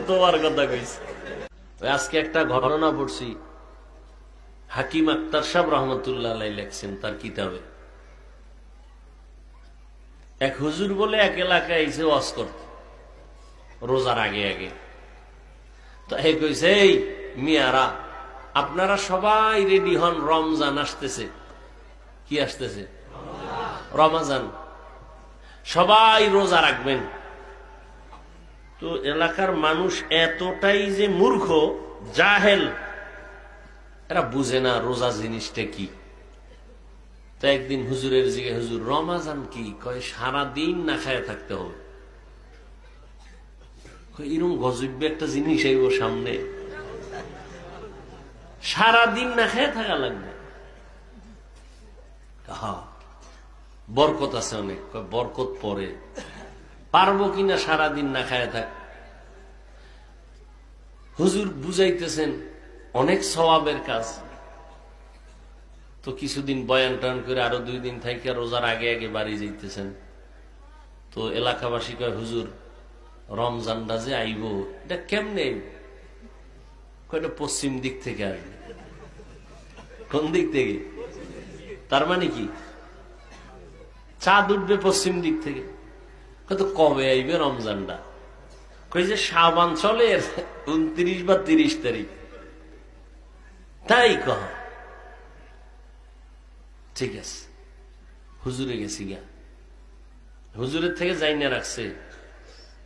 তোমার কথা কইছে। আজকে একটা ঘটনা পড়ছি, হাকিম আক্তার সাহেব রহমতুল্লাহ আলাইহি লেখছেন তার কিতাবে। এক হুজুর বলে এক এলাকায় এসে ওয়াজ করতে রোজার আগে আগে। তো হে কইছে, এই মিয়ারা, আপনারা সবাই রেডি হন, রমজান আসতেছে। কি আসতেছে? রমাজান। সবাই রোজা রাখবেন। তো এলাকার মানুষ এতটাই যে মূর্খ, জাহেল, এরা বুঝে না রোজা জিনিসটা কি। তো একদিন হুজুরের জিগে, হুজুর রমাজান কি? কয় সারাদিন না খায় থাকতে হবে। এরকম গজব একটা জিনিস আইব সামনে, সারাদিন না খায় থাকা লাগবে। বরকত আছে অনেক। বরকত পরে পারবো কিনা সারাদিন না খায় থাক? হুজুর বুঝাইতেছেন অনেক সওয়াবের কাজ। তো কিছুদিন বয়ান টান করে আরো 2 দিন থেকে রোজার আগে আগে বাড়ি যাইতেছেন। তো এলাকাবাসী কয়, হুজুর রমজানটা যে আইব, এটা কেমনে আইব? কয়টা পশ্চিম দিক থেকে আসবে। কোন দিক থেকে? তার মানে কি চাঁদ উঠবে পশ্চিম দিক থেকে। কত কবে আইবে রমজানটা? কই যে শাবান চলে 29 বা 30 তারিখ। তাই কহ, ঠিক আছে। হুজুরে গেছি গা, হুজুরের থেকে যাই না রাখছে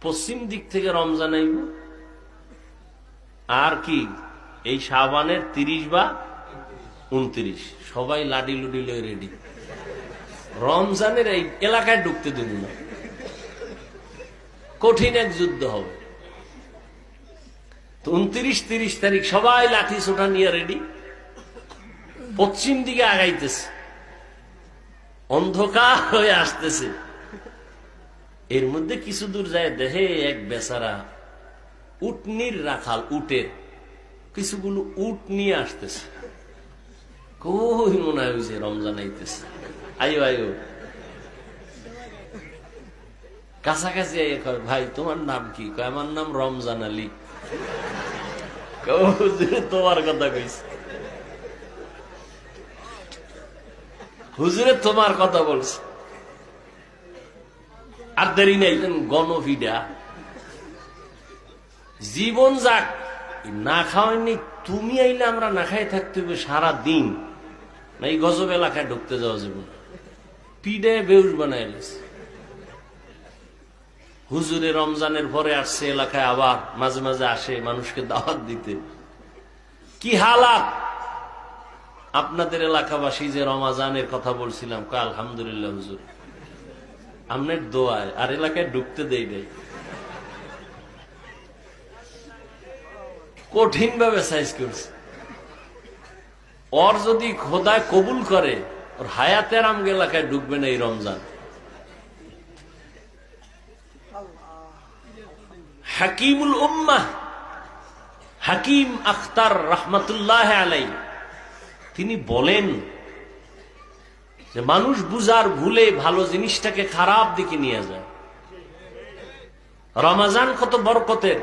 পশ্চিম দিক থেকে রমজান আইব। আর কি এই শাবানের 30 বা 29 সবাই লাডি লুডি লয়ে রেডি। রমজানের এই এলাকায় ঢুকতে দেব না, কঠিন এক যুদ্ধ হবে। তো 29-30 তারিখ সবাই লাঠি সোটা নিয়ে রেডি, পশ্চিম দিকে আগাইতেছে, অন্ধকার হয়ে আসতেছে। এর মধ্যে কিছু দূর যায় দেখে এক বেচারা উটনির রাখাল, উটের কিছুগুলো উট নিয়ে আসতেছে। কই মনে হয় যে রমজান আইতেছে, আয়ো আয়ো। কাছাকাছি আইয়ে কয়, ভাই তোমার নাম কি? কয় আমার নাম রমজান আলী। তোমার কথা কইছে হুজুরে, তোমার কথা বলছে। আর দেরি নেই, গণভিডা জীবন যাক, না খাওয়াইনি তুমি আইলে আমরা না খাই থাকতে হবে সারা দিন। না এই গজব এলাকায় ঢুকতে যাওয়া যাবে না, পিডে বেউস বানাইলিস। হুজুরে রমজানের পরে আসছে এলাকায়, আবার মাঝে মাঝে আসে মানুষকে দাওয়াত দিতে। কি হালাত আপনাদের এলাকাবাসী যে রমজানের কথা বলছিলাম, আলহামদুলিল্লাহ হুজুর আপনার দোয়ায়, আর এলাকায় ঢুকতে দেই নাই। কঠিন ভাবে সাইজ করছে। ওর যদি খোদায় কবুল করে, ওর হায়াতের আমগে এলাকায় ঢুকবে না এই রমজান। হাকিমুল উম্মাহ হাকিম আখতার রহমতুল্লাহ আলাইহি তিনি বলেন যে মানুষ বুঝার ভুলে ভালো জিনিসটাকে খারাপ দিকে নিয়ে যায়। রমজান কত বরকতের,